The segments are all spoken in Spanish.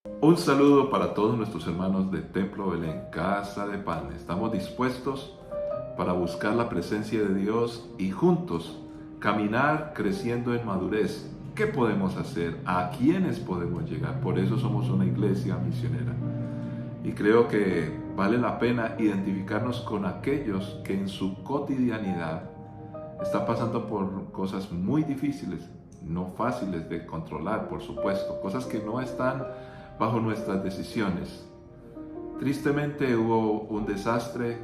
Un saludo para todos nuestros hermanos de Templo Belén, Casa de Pan. Estamos dispuestos para buscar la presencia de Dios y juntos caminar creciendo en madurez. ¿Qué podemos hacer? ¿A quiénes podemos llegar? Por eso somos una iglesia misionera. Y creo que vale la pena identificarnos con aquellos que en su cotidianidad están pasando por cosas muy difíciles, no fáciles de controlar, por supuesto, cosas que no están bajo nuestras decisiones. Tristemente hubo un desastre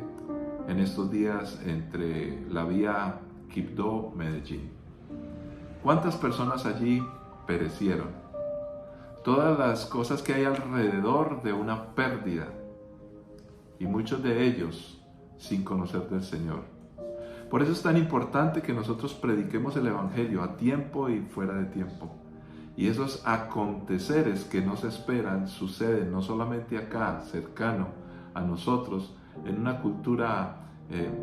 en estos días entre la vía Quibdó-Medellín. ¿Cuántas personas allí perecieron? Todas las cosas que hay alrededor de una pérdida, y muchos de ellos sin conocer del Señor. Por eso es tan importante que nosotros prediquemos el Evangelio a tiempo y fuera de tiempo. Y esos aconteceres que nos esperan suceden no solamente acá, cercano a nosotros, en una cultura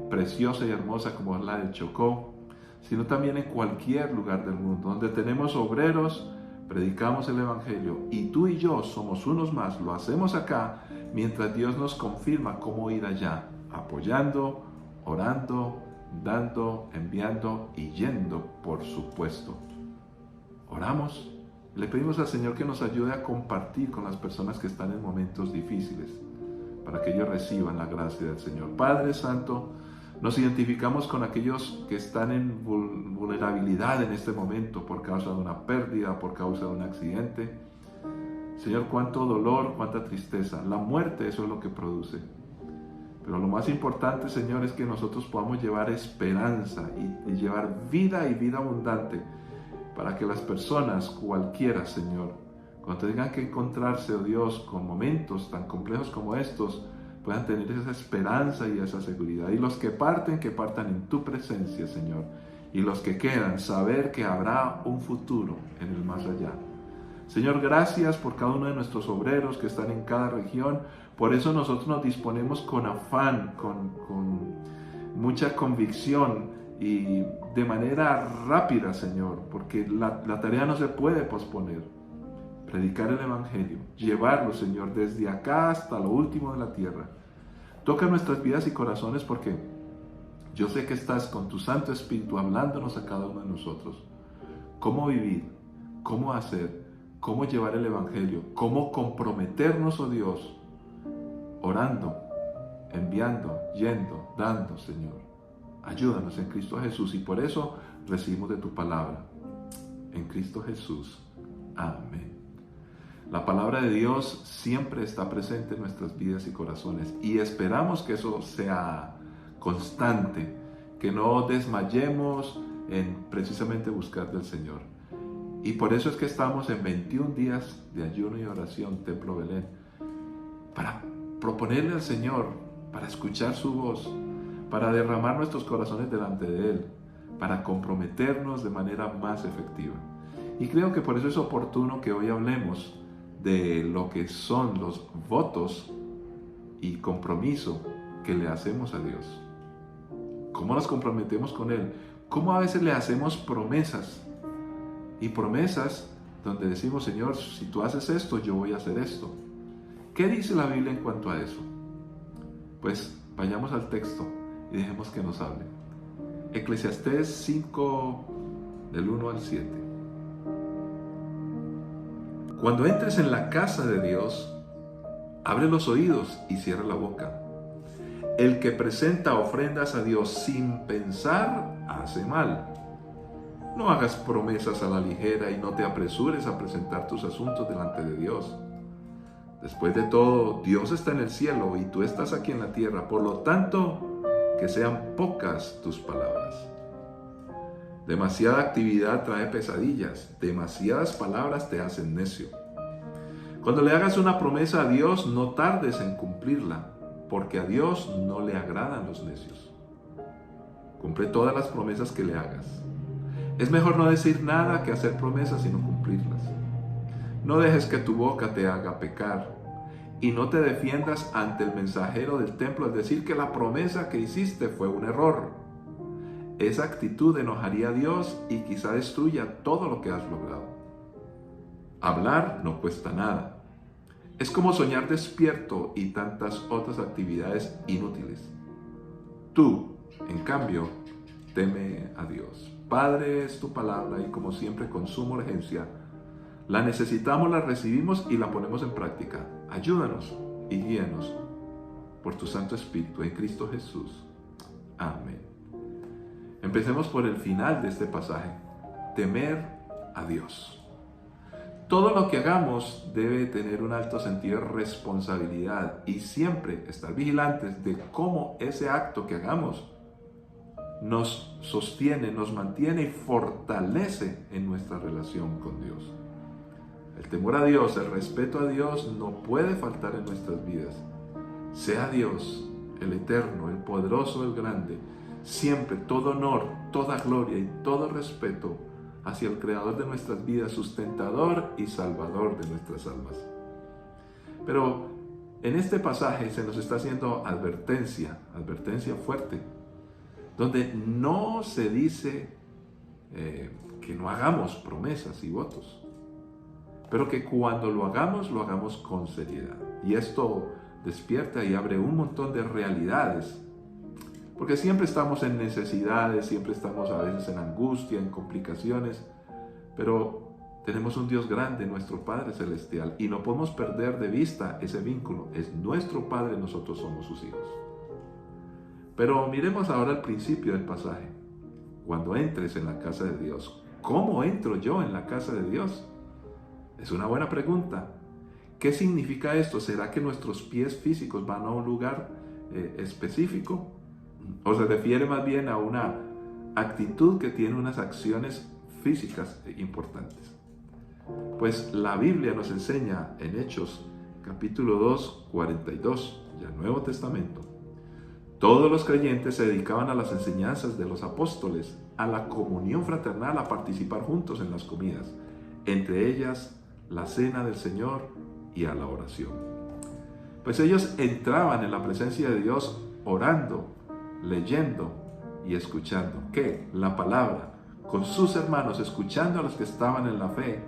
preciosa y hermosa como es la del Chocó, sino también en cualquier lugar del mundo, donde tenemos obreros, predicamos el Evangelio, y tú y yo somos unos más, lo hacemos acá, mientras Dios nos confirma cómo ir allá, apoyando, orando, dando, enviando y yendo, por supuesto. Oramos. Le pedimos al Señor que nos ayude a compartir con las personas que están en momentos difíciles, para que ellos reciban la gracia del Señor. Padre Santo, nos identificamos con aquellos que están en vulnerabilidad en este momento por causa de una pérdida, por causa de un accidente. Señor, cuánto dolor, cuánta tristeza. La muerte, eso es lo que produce. Pero lo más importante, Señor, es que nosotros podamos llevar esperanza y llevar vida y vida abundante, para que las personas, cualquiera, Señor, cuando tengan que encontrarse, oh Dios, con momentos tan complejos como estos, puedan tener esa esperanza y esa seguridad. Y los que partan en tu presencia, Señor. Y los que quedan, saber que habrá un futuro en el más allá. Señor, gracias por cada uno de nuestros obreros que están en cada región. Por eso nosotros nos disponemos con afán, con mucha convicción, y de manera rápida, Señor, porque la tarea no se puede posponer. Predicar el Evangelio, llevarlo, Señor, desde acá hasta lo último de la tierra. Toca nuestras vidas y corazones, porque yo sé que estás con tu Santo Espíritu hablándonos a cada uno de nosotros. Cómo vivir, cómo hacer, cómo llevar el Evangelio, cómo comprometernos, oh Dios, orando, enviando, yendo, dando, Señor. Ayúdanos en Cristo Jesús, y por eso recibimos de tu palabra. En Cristo Jesús. Amén. La palabra de Dios siempre está presente en nuestras vidas y corazones, y esperamos que eso sea constante, que no desmayemos en precisamente buscar del Señor. Y por eso es que estamos en 21 días de ayuno y oración, Templo Belén, para proponerle al Señor, para escuchar su voz, para derramar nuestros corazones delante de Él, para comprometernos de manera más efectiva. Y creo que por eso es oportuno que hoy hablemos de lo que son los votos y compromiso que le hacemos a Dios. ¿Cómo nos comprometemos con Él? ¿Cómo a veces le hacemos promesas? Y promesas donde decimos, Señor, si tú haces esto, yo voy a hacer esto. ¿Qué dice la Biblia en cuanto a eso? Pues vayamos al texto y dejemos que nos hable. Eclesiastés 5, del 1 al 7. Cuando entres en la casa de Dios, abre los oídos y cierra la boca. El que presenta ofrendas a Dios sin pensar, hace mal. No hagas promesas a la ligera y no te apresures a presentar tus asuntos delante de Dios. Después de todo, Dios está en el cielo y tú estás aquí en la tierra. Por lo tanto, que sean pocas tus palabras. Demasiada actividad trae pesadillas, demasiadas palabras te hacen necio. Cuando le hagas una promesa a Dios, no tardes en cumplirla, porque a Dios no le agradan los necios. Cumple todas las promesas que le hagas. Es mejor no decir nada que hacer promesas sino cumplirlas. No dejes que tu boca te haga pecar, y no te defiendas ante el mensajero del templo al decir que la promesa que hiciste fue un error. Esa actitud enojaría a Dios y quizá destruya todo lo que has logrado. Hablar no cuesta nada. Es como soñar despierto y tantas otras actividades inútiles. Tú, en cambio, teme a Dios. Padre, es tu palabra y como siempre con suma urgencia, la necesitamos, la recibimos y la ponemos en práctica. Ayúdanos y guíanos por tu Santo Espíritu en Cristo Jesús. Amén. Empecemos por el final de este pasaje. Temer a Dios. Todo lo que hagamos debe tener un alto sentido de responsabilidad y siempre estar vigilantes de cómo ese acto que hagamos nos sostiene, nos mantiene y fortalece en nuestra relación con Dios. El temor a Dios, el respeto a Dios no puede faltar en nuestras vidas. Sea Dios, el eterno, el poderoso, el grande, siempre todo honor, toda gloria y todo respeto hacia el Creador de nuestras vidas, sustentador y salvador de nuestras almas. Pero en este pasaje se nos está haciendo advertencia fuerte, donde no se dice que no hagamos promesas y votos, pero que cuando lo hagamos con seriedad. Y esto despierta y abre un montón de realidades, porque siempre estamos en necesidades, siempre estamos a veces en angustia, en complicaciones, pero tenemos un Dios grande, nuestro Padre Celestial, y no podemos perder de vista ese vínculo. Es nuestro Padre, nosotros somos sus hijos. Pero miremos ahora el principio del pasaje. Cuando entres en la casa de Dios, ¿cómo entro yo en la casa de Dios? Es una buena pregunta. ¿Qué significa esto? ¿Será que nuestros pies físicos van a un lugar específico? ¿O se refiere más bien a una actitud que tiene unas acciones físicas importantes? Pues la Biblia nos enseña en Hechos capítulo 2, 42, ya Nuevo Testamento. Todos los creyentes se dedicaban a las enseñanzas de los apóstoles, a la comunión fraternal, a participar juntos en las comidas, entre ellas la cena del Señor y a la oración. Pues ellos entraban en la presencia de Dios orando, leyendo y escuchando. ¿Qué? La palabra, con sus hermanos, escuchando a los que estaban en la fe,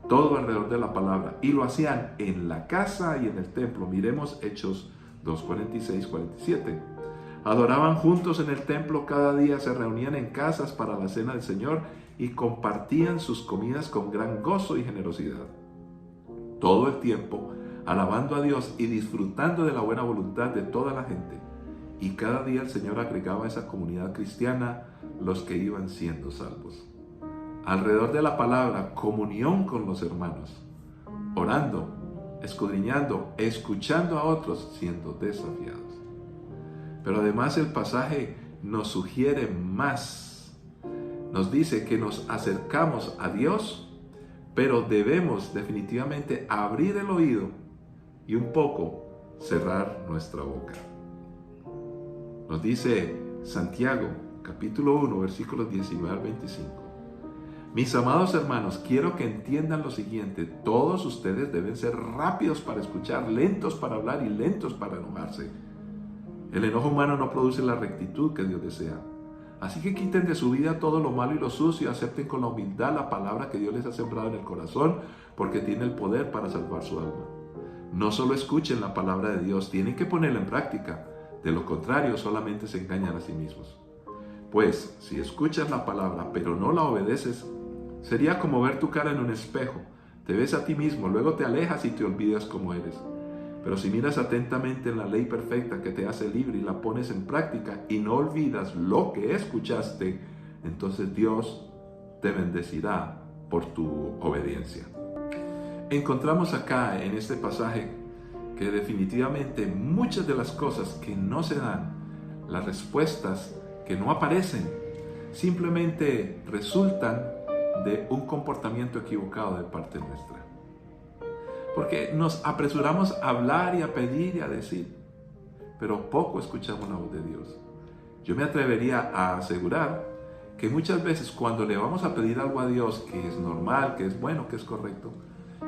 todo alrededor de la palabra. Y lo hacían en la casa y en el templo. Miremos Hechos 2, 46, 47. Adoraban juntos en el templo cada día, se reunían en casas para la cena del Señor y compartían sus comidas con gran gozo y generosidad. Todo el tiempo alabando a Dios y disfrutando de la buena voluntad de toda la gente. Y cada día el Señor agregaba a esa comunidad cristiana los que iban siendo salvos. Alrededor de la palabra, comunión con los hermanos, orando, escudriñando, escuchando a otros, siendo desafiados. Pero además el pasaje nos sugiere más. Nos dice que nos acercamos a Dios, pero debemos definitivamente abrir el oído y un poco cerrar nuestra boca. Nos dice Santiago, capítulo 1, versículos 19 al 25. Mis amados hermanos, quiero que entiendan lo siguiente. Todos ustedes deben ser rápidos para escuchar, lentos para hablar y lentos para enojarse. El enojo humano no produce la rectitud que Dios desea. Así que quiten de su vida todo lo malo y lo sucio y acepten con la humildad la palabra que Dios les ha sembrado en el corazón, porque tiene el poder para salvar su alma. No solo escuchen la palabra de Dios, tienen que ponerla en práctica. De lo contrario, solamente se engañan a sí mismos. Pues, si escuchas la palabra pero no la obedeces, sería como ver tu cara en un espejo. Te ves a ti mismo, luego te alejas y te olvidas cómo eres. Pero si miras atentamente en la ley perfecta que te hace libre y la pones en práctica y no olvidas lo que escuchaste, entonces Dios te bendecirá por tu obediencia. Encontramos acá en este pasaje que definitivamente muchas de las cosas que no se dan, las respuestas que no aparecen, simplemente resultan de un comportamiento equivocado de parte nuestra. Porque nos apresuramos a hablar y a pedir y a decir, pero poco escuchamos la voz de Dios. Yo me atrevería a asegurar que muchas veces cuando le vamos a pedir algo a Dios que es normal, que es bueno, que es correcto,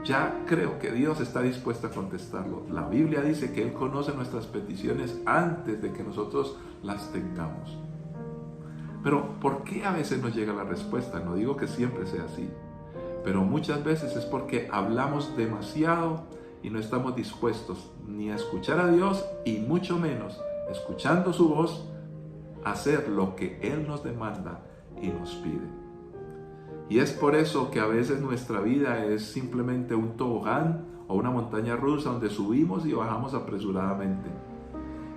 ya creo que Dios está dispuesto a contestarlo. La Biblia dice que Él conoce nuestras peticiones antes de que nosotros las tengamos. Pero ¿por qué a veces no llega la respuesta? No digo que siempre sea así, pero muchas veces es porque hablamos demasiado y no estamos dispuestos ni a escuchar a Dios y mucho menos, escuchando su voz, a hacer lo que Él nos demanda y nos pide. Y es por eso que a veces nuestra vida es simplemente un tobogán o una montaña rusa donde subimos y bajamos apresuradamente.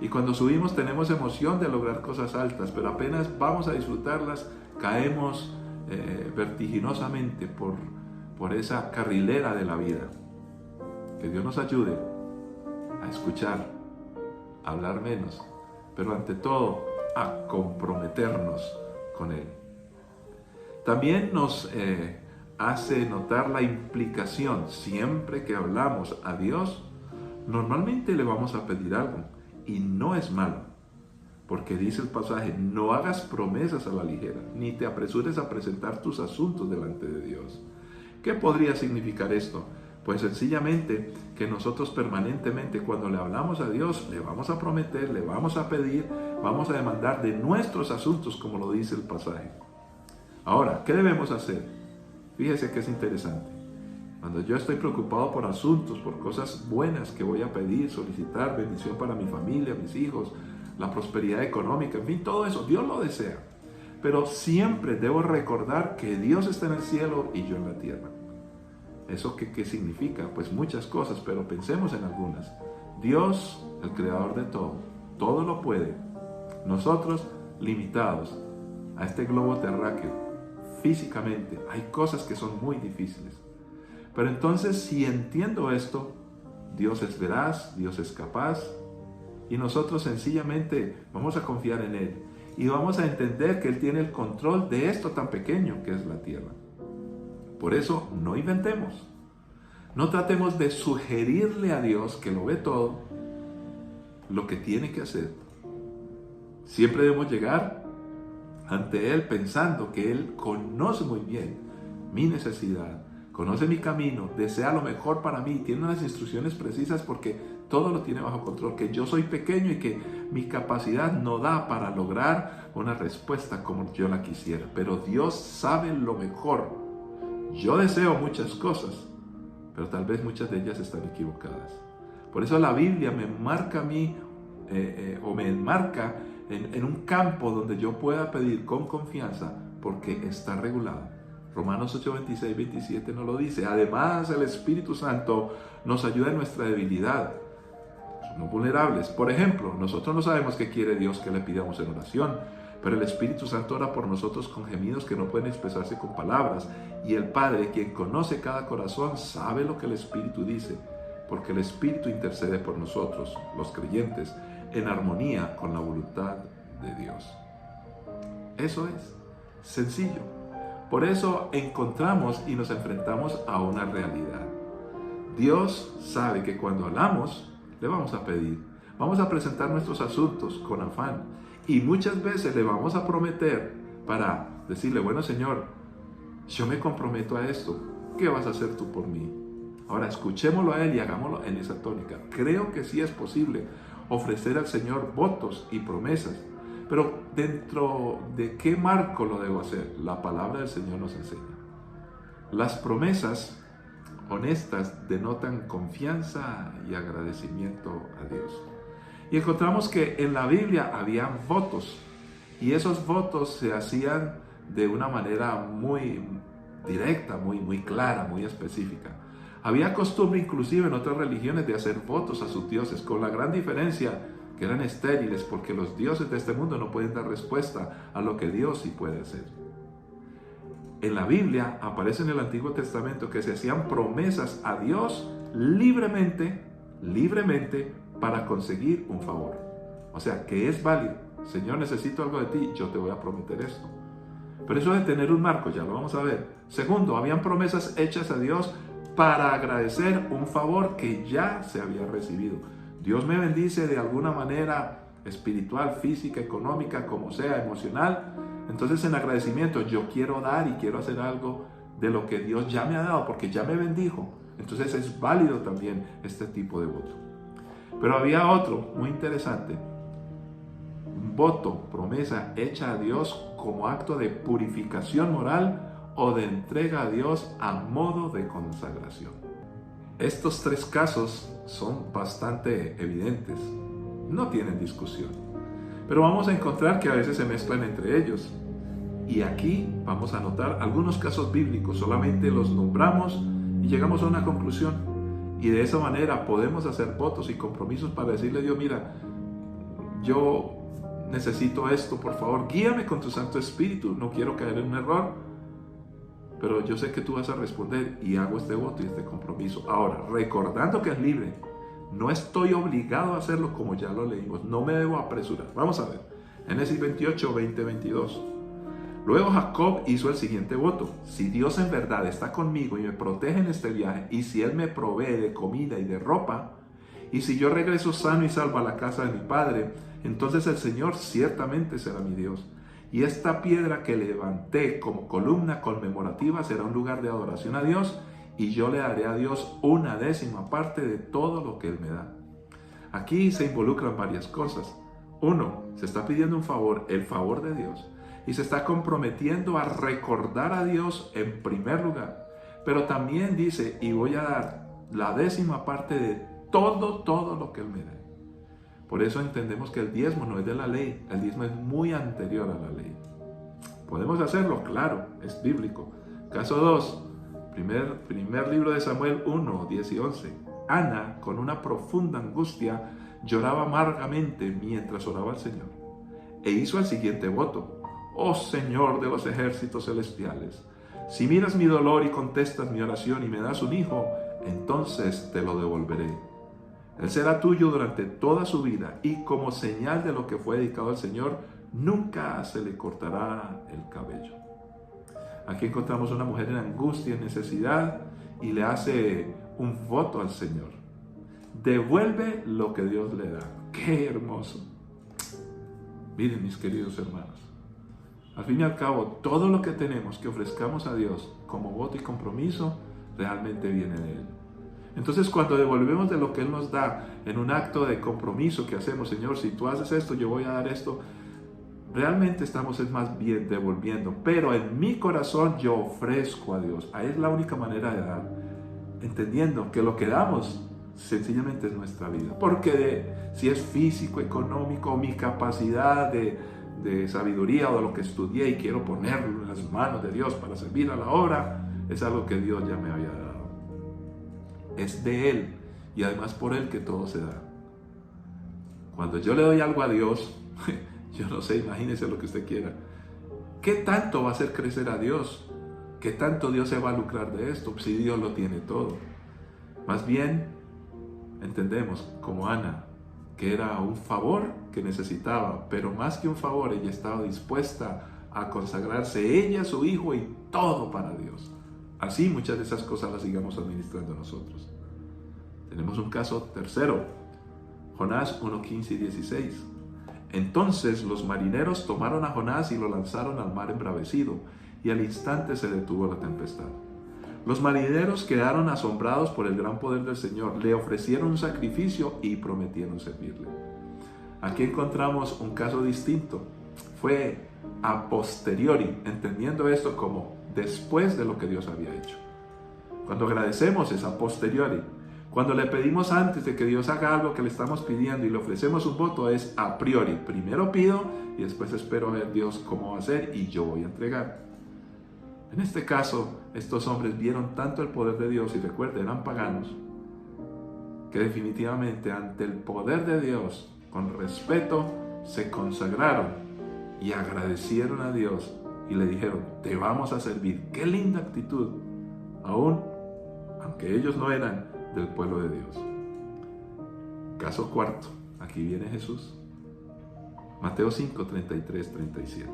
Y cuando subimos tenemos emoción de lograr cosas altas, pero apenas vamos a disfrutarlas, caemos vertiginosamente por esa carrilera de la vida. Que Dios nos ayude a escuchar, a hablar menos, pero ante todo a comprometernos con Él. También nos hace notar la implicación. Siempre que hablamos a Dios, normalmente le vamos a pedir algo, y no es malo. Porque dice el pasaje, no hagas promesas a la ligera, ni te apresures a presentar tus asuntos delante de Dios. ¿Qué podría significar esto? Pues sencillamente que nosotros permanentemente cuando le hablamos a Dios, le vamos a prometer, le vamos a pedir, vamos a demandar de nuestros asuntos, como lo dice el pasaje. Ahora, ¿qué debemos hacer? Fíjese que es interesante. Cuando yo estoy preocupado por asuntos, por cosas buenas que voy a pedir, solicitar, bendición para mi familia, mis hijos, la prosperidad económica, en fin, todo eso, Dios lo desea. Pero siempre debo recordar que Dios está en el cielo y yo en la tierra. ¿Eso qué significa? Pues muchas cosas, pero pensemos en algunas. Dios, el creador de todo lo puede. Nosotros, limitados a este globo terráqueo, físicamente, hay cosas que son muy difíciles. Pero entonces, si entiendo esto, Dios es veraz, Dios es capaz, y nosotros sencillamente vamos a confiar en Él y vamos a entender que Él tiene el control de esto tan pequeño que es la tierra. Por eso no inventemos, no tratemos de sugerirle a Dios, que lo ve todo, lo que tiene que hacer. Siempre debemos llegar ante Él pensando que Él conoce muy bien mi necesidad, conoce mi camino, desea lo mejor para mí, tiene unas instrucciones precisas porque todo lo tiene bajo control, que yo soy pequeño y que mi capacidad no da para lograr una respuesta como yo la quisiera. Pero Dios sabe lo mejor. Yo deseo muchas cosas, pero tal vez muchas de ellas están equivocadas. Por eso la Biblia me marca a mí, o me enmarca en un campo donde yo pueda pedir con confianza, porque está regulado. Romanos 8, 26, 27 nos lo dice. Además, el Espíritu Santo nos ayuda en nuestra debilidad. Somos vulnerables. Por ejemplo, nosotros no sabemos qué quiere Dios que le pidamos en oración, pero el Espíritu Santo ora por nosotros con gemidos que no pueden expresarse con palabras. Y el Padre, quien conoce cada corazón, sabe lo que el Espíritu dice, porque el Espíritu intercede por nosotros, los creyentes, en armonía con la voluntad de Dios. Eso es sencillo. Por eso encontramos y nos enfrentamos a una realidad. Dios sabe que cuando hablamos, le vamos a pedir, vamos a presentar nuestros asuntos con afán y muchas veces le vamos a prometer para decirle, bueno Señor, yo me comprometo a esto, ¿qué vas a hacer tú por mí? Ahora escuchémoslo a Él y hagámoslo en esa tónica. Creo que sí es posible ofrecer al Señor votos y promesas, pero ¿dentro de qué marco lo debo hacer? La palabra del Señor nos enseña. Las promesas honestas denotan confianza y agradecimiento a Dios. Y encontramos que en la Biblia habían votos, y esos votos se hacían de una manera muy directa, muy clara, muy específica. Había costumbre inclusive en otras religiones de hacer votos a sus dioses, con la gran diferencia que eran estériles, porque los dioses de este mundo no pueden dar respuesta a lo que Dios sí puede hacer. En la Biblia aparece en el Antiguo Testamento que se hacían promesas a Dios libremente para conseguir un favor. O sea, que es válido. Señor, necesito algo de ti, yo te voy a prometer esto. Pero eso de tener un marco, ya lo vamos a ver. Segundo, habían promesas hechas a Dios para agradecer un favor que ya se había recibido. Dios me bendice de alguna manera espiritual, física, económica, como sea, emocional. Entonces en agradecimiento yo quiero dar y quiero hacer algo de lo que Dios ya me ha dado, porque ya me bendijo. Entonces es válido también este tipo de voto. Pero había otro muy interesante. Un voto, promesa hecha a Dios como acto de purificación moral o de entrega a Dios a modo de consagración. Estos tres casos son bastante evidentes, no tienen discusión, pero vamos a encontrar que a veces se mezclan entre ellos. Y aquí vamos a notar algunos casos bíblicos, solamente los nombramos y llegamos a una conclusión. Y de esa manera podemos hacer votos y compromisos para decirle a Dios, mira, yo necesito esto, por favor, guíame con tu Santo Espíritu, no quiero caer en un error, pero yo sé que tú vas a responder y hago este voto y este compromiso. Ahora, recordando que es libre, no estoy obligado a hacerlo como ya lo leímos, no me debo apresurar. Vamos a ver, Génesis 28, 20, 22. Luego Jacob hizo el siguiente voto: si Dios en verdad está conmigo y me protege en este viaje, y si Él me provee de comida y de ropa, y si yo regreso sano y salvo a la casa de mi padre, entonces el Señor ciertamente será mi Dios. Y esta piedra que levanté como columna conmemorativa será un lugar de adoración a Dios, y yo le daré a Dios 1/10 de todo lo que Él me da. Aquí se involucran varias cosas. Uno, se está pidiendo un favor, el favor de Dios, y se está comprometiendo a recordar a Dios en primer lugar. Pero también dice, y voy a dar la 10% de todo lo que Él me dé. Por eso entendemos que el diezmo no es de la ley, el diezmo es muy anterior a la ley. ¿Podemos hacerlo? Claro, es bíblico. Caso 2, primer libro de Samuel 1, 10 y 11. Ana, con una profunda angustia, lloraba amargamente mientras oraba al Señor. E hizo el siguiente voto: oh Señor de los ejércitos celestiales, si miras mi dolor y contestas mi oración y me das un hijo, entonces te lo devolveré. Él será tuyo durante toda su vida, y como señal de lo que fue dedicado al Señor, nunca se le cortará el cabello. Aquí encontramos una mujer en angustia, en necesidad, y le hace un voto al Señor. Devuelve lo que Dios le da. ¡Qué hermoso! Miren, mis queridos hermanos, al fin y al cabo, todo lo que tenemos que ofrezcamos a Dios como voto y compromiso, realmente viene de Él. Entonces, cuando devolvemos de lo que Él nos da en un acto de compromiso que hacemos, Señor, si tú haces esto, yo voy a dar esto, realmente estamos más bien devolviendo. Pero en mi corazón yo ofrezco a Dios. Ahí es la única manera de dar, entendiendo que lo que damos sencillamente es nuestra vida. Porque si es físico, económico, mi capacidad de sabiduría o de lo que estudié y quiero ponerlo en las manos de Dios para servir a la obra, es algo que Dios ya me había dado. Es de Él, y además por Él que todo se da. Cuando yo le doy algo a Dios, yo no sé, imagínese lo que usted quiera. ¿Qué tanto va a hacer crecer a Dios? ¿Qué tanto Dios se va a lucrar de esto si Dios lo tiene todo? Más bien, entendemos como Ana, que era un favor que necesitaba, pero más que un favor, ella estaba dispuesta a consagrarse, ella, su hijo y todo para Dios. Así muchas de esas cosas las sigamos administrando nosotros. Tenemos un caso tercero, Jonás 1, 15 y 16. Entonces los marineros tomaron a Jonás y lo lanzaron al mar embravecido, y al instante se detuvo la tempestad. Los marineros quedaron asombrados por el gran poder del Señor, le ofrecieron un sacrificio y prometieron servirle. Aquí encontramos un caso distinto. Fue a posteriori, entendiendo esto como después de lo que Dios había hecho. Cuando agradecemos es a posteriori. Cuando le pedimos antes de que Dios haga algo que le estamos pidiendo y le ofrecemos un voto es a priori. Primero pido y después espero a ver Dios cómo va a hacer y yo voy a entregar. En este caso, estos hombres vieron tanto el poder de Dios, y recuerden, eran paganos, que definitivamente ante el poder de Dios, con respeto, se consagraron y agradecieron a Dios y le dijeron, te vamos a servir. ¡Qué linda actitud! Aunque ellos no eran del pueblo de Dios. Caso cuarto, aquí viene Jesús. Mateo 5, 33, 37.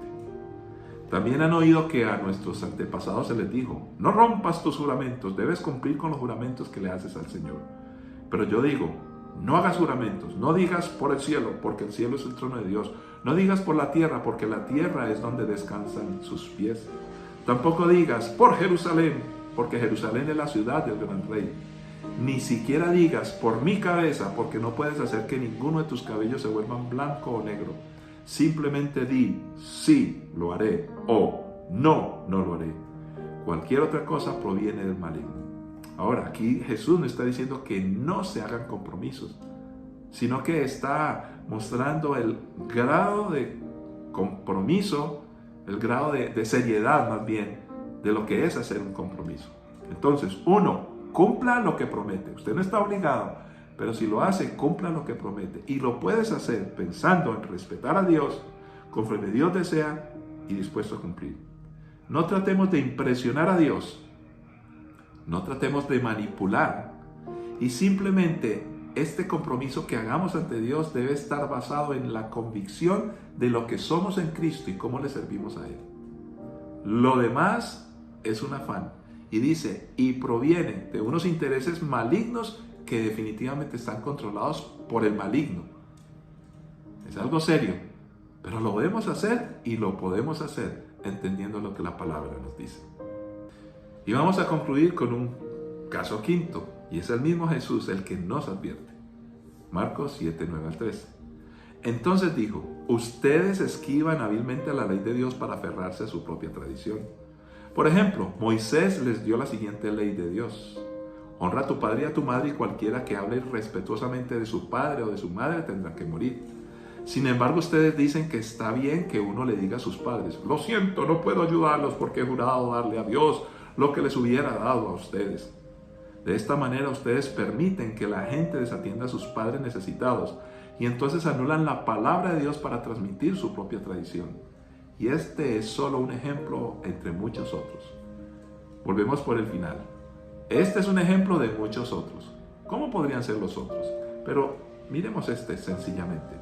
También han oído que a nuestros antepasados se les dijo, no rompas tus juramentos, debes cumplir con los juramentos que le haces al Señor. Pero yo digo, no hagas juramentos, no digas por el cielo, porque el cielo es el trono de Dios. No digas por la tierra, porque la tierra es donde descansan sus pies. Tampoco digas por Jerusalén, porque Jerusalén es la ciudad del gran rey. Ni siquiera digas por mi cabeza, porque no puedes hacer que ninguno de tus cabellos se vuelvan blanco o negro. Simplemente di, sí, lo haré, o no, no lo haré. Cualquier otra cosa proviene del maligno. Ahora, aquí Jesús no está diciendo que no se hagan compromisos, sino que está mostrando el grado de compromiso, el grado de seriedad más bien, de lo que es hacer un compromiso. Entonces, uno, cumpla lo que promete. Usted no está obligado, pero si lo hace, cumpla lo que promete. Y lo puedes hacer pensando en respetar a Dios, conforme Dios desea y dispuesto a cumplir. No tratemos de impresionar a Dios, no tratemos de manipular, y simplemente este compromiso que hagamos ante Dios debe estar basado en la convicción de lo que somos en Cristo y cómo le servimos a Él. Lo demás es un afán. Y dice, y proviene de unos intereses malignos que definitivamente están controlados por el maligno. Es algo serio, pero lo debemos hacer y lo podemos hacer entendiendo lo que la palabra nos dice. Y vamos a concluir con un caso quinto, y es el mismo Jesús el que nos advierte. Marcos 7, 9 al 13. Entonces dijo, ustedes esquivan hábilmente a la ley de Dios para aferrarse a su propia tradición. Por ejemplo, Moisés les dio la siguiente ley de Dios. Honra a tu padre y a tu madre, y cualquiera que hable respetuosamente de su padre o de su madre tendrá que morir. Sin embargo, ustedes dicen que está bien que uno le diga a sus padres, lo siento, no puedo ayudarlos porque he jurado darle a Dios lo que les hubiera dado a ustedes. De esta manera ustedes permiten que la gente desatienda a sus padres necesitados y entonces anulan la palabra de Dios para transmitir su propia tradición. Y este es solo un ejemplo entre muchos otros. Volvemos por el final. Este es un ejemplo de muchos otros. ¿Cómo podrían ser los otros? Pero miremos este sencillamente.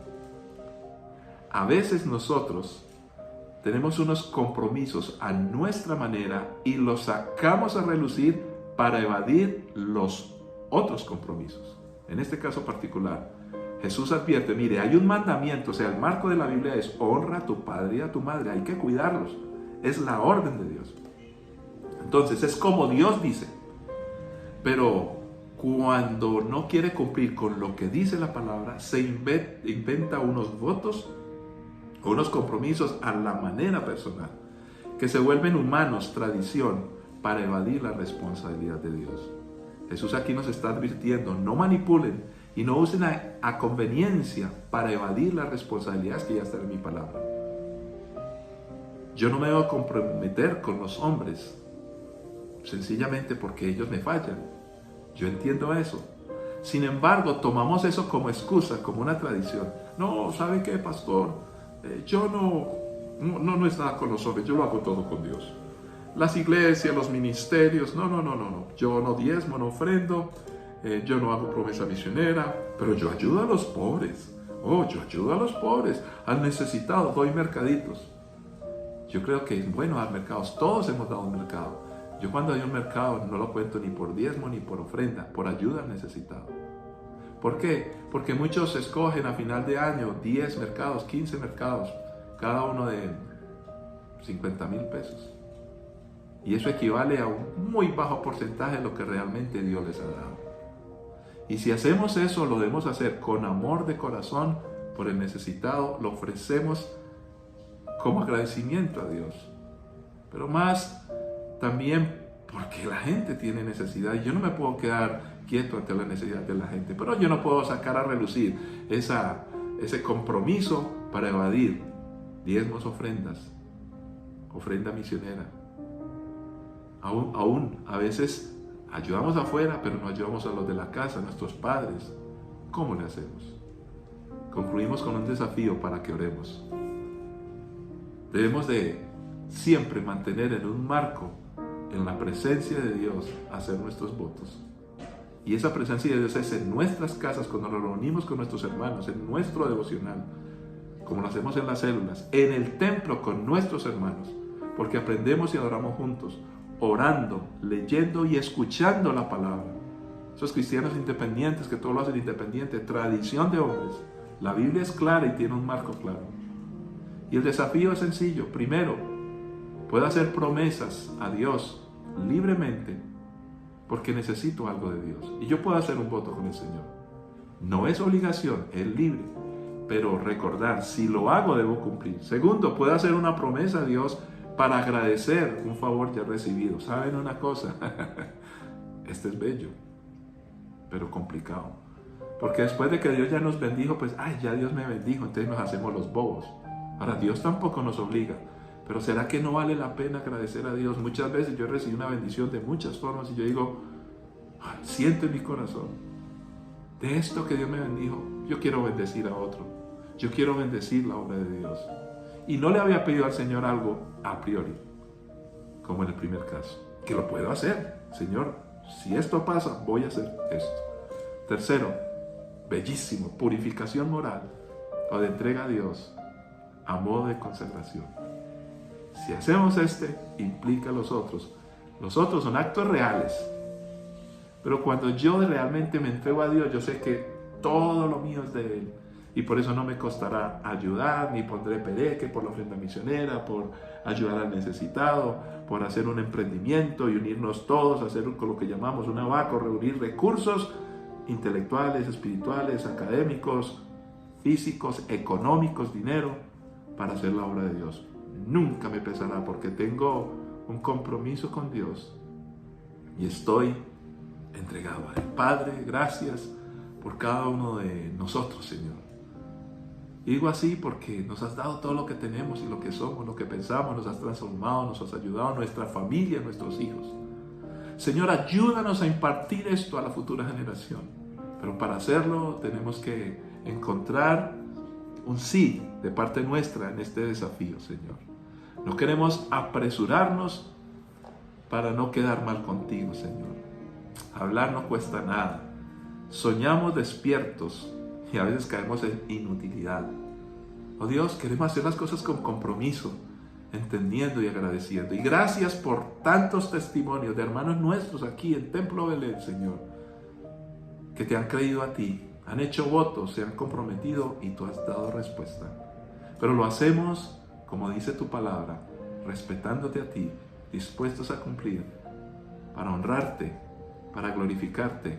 A veces nosotros tenemos unos compromisos a nuestra manera y los sacamos a relucir para evadir los otros compromisos. En este caso particular, Jesús advierte, mire, hay un mandamiento, o sea, el marco de la Biblia es honra a tu padre y a tu madre, hay que cuidarlos, es la orden de Dios. Entonces es como Dios dice, pero cuando no quiere cumplir con lo que dice la palabra, se inventa unos votos o unos compromisos a la manera personal, que se vuelven humanos, tradición, para evadir la responsabilidad de Dios. Jesús aquí nos está advirtiendo, no manipulen y no usen a conveniencia para evadir las responsabilidades que ya están en mi palabra. Yo no me debo comprometer con los hombres, sencillamente porque ellos me fallan. Yo entiendo eso. Sin embargo, tomamos eso como excusa, como una tradición. No, ¿sabe qué, pastor? Yo no es nada con los hombres, yo lo hago todo con Dios. Las iglesias, los ministerios, no. Yo no diezmo, no ofrendo, yo no hago promesa misionera, pero yo ayudo a los pobres. Yo ayudo a los pobres, al necesitado, doy mercaditos. Yo creo que es bueno dar mercados, todos hemos dado un mercado. Yo cuando doy un mercado no lo cuento ni por diezmo ni por ofrenda, por ayuda al necesitado. ¿Por qué? Porque muchos escogen a final de año 10 mercados, 15 mercados, cada uno de 50,000 pesos. Y eso equivale a un muy bajo porcentaje de lo que realmente Dios les ha dado. Y si hacemos eso, lo debemos hacer con amor de corazón por el necesitado, lo ofrecemos como agradecimiento a Dios. Pero más también porque la gente tiene necesidad y yo no me puedo quedar quieto ante la necesidad de la gente. Pero yo no puedo sacar a relucir ese compromiso para evadir diezmos, ofrendas, ofrenda misionera. Aún a veces ayudamos afuera, pero no ayudamos a los de la casa, a nuestros padres. ¿Cómo le hacemos? Concluimos con un desafío para que oremos. Debemos de siempre mantener en un marco, en la presencia de Dios, hacer nuestros votos. Y esa presencia de Dios es en nuestras casas, cuando nos reunimos con nuestros hermanos, en nuestro devocional, como lo hacemos en las células, en el templo con nuestros hermanos, porque aprendemos y adoramos juntos, orando, leyendo y escuchando la palabra. Esos cristianos independientes que todo lo hacen independiente, tradición de hombres. La Biblia es clara y tiene un marco claro. Y el desafío es sencillo. Primero, puedo hacer promesas a Dios libremente porque necesito algo de Dios. Y yo puedo hacer un voto con el Señor. No es obligación, es libre. Pero recordar, si lo hago, debo cumplir. Segundo, puedo hacer una promesa a Dios para agradecer un favor ya recibido. ¿Saben una cosa? Este es bello, pero complicado. Porque después de que Dios ya nos bendijo, pues, ya Dios me bendijo, entonces nos hacemos los bobos. Ahora, Dios tampoco nos obliga, pero ¿será que no vale la pena agradecer a Dios? Muchas veces yo recibí una bendición de muchas formas y yo digo, siento en mi corazón, de esto que Dios me bendijo, yo quiero bendecir a otro. Yo quiero bendecir la obra de Dios. Y no le había pedido al Señor algo a priori, como en el primer caso, que lo puedo hacer. Señor, si esto pasa, voy a hacer esto. Tercero, bellísimo, purificación moral o de entrega a Dios a modo de consagración. Si hacemos implica los otros. Los otros son actos reales. Pero cuando yo realmente me entrego a Dios, yo sé que todo lo mío es de Él. Y por eso no me costará ayudar, ni pondré pereque por la ofrenda misionera, por ayudar al necesitado, por hacer un emprendimiento y unirnos todos, hacer con lo que llamamos un abaco, reunir recursos intelectuales, espirituales, académicos, físicos, económicos, dinero, para hacer la obra de Dios. Nunca me pesará porque tengo un compromiso con Dios y estoy entregado a Él. Padre, gracias por cada uno de nosotros, Señor. Y digo así porque nos has dado todo lo que tenemos y lo que somos, lo que pensamos, nos has transformado, nos has ayudado a nuestra familia, a nuestros hijos. Señor, ayúdanos a impartir esto a la futura generación. Pero para hacerlo tenemos que encontrar un sí de parte nuestra en este desafío, Señor. No queremos apresurarnos para no quedar mal contigo, Señor. Hablar no cuesta nada. Soñamos despiertos y a veces caemos en inutilidad. Oh Dios, queremos hacer las cosas con compromiso, entendiendo y agradeciendo. Y gracias por tantos testimonios de hermanos nuestros aquí en Templo Belén, Señor, que te han creído a ti, han hecho votos, se han comprometido y tú has dado respuesta. Pero lo hacemos, como dice tu palabra, respetándote a ti, dispuestos a cumplir, para honrarte, para glorificarte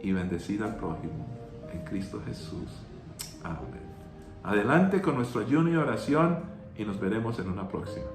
y bendecir al prójimo. En Cristo Jesús. Amén. Adelante con nuestro ayuno y oración y nos veremos en una próxima.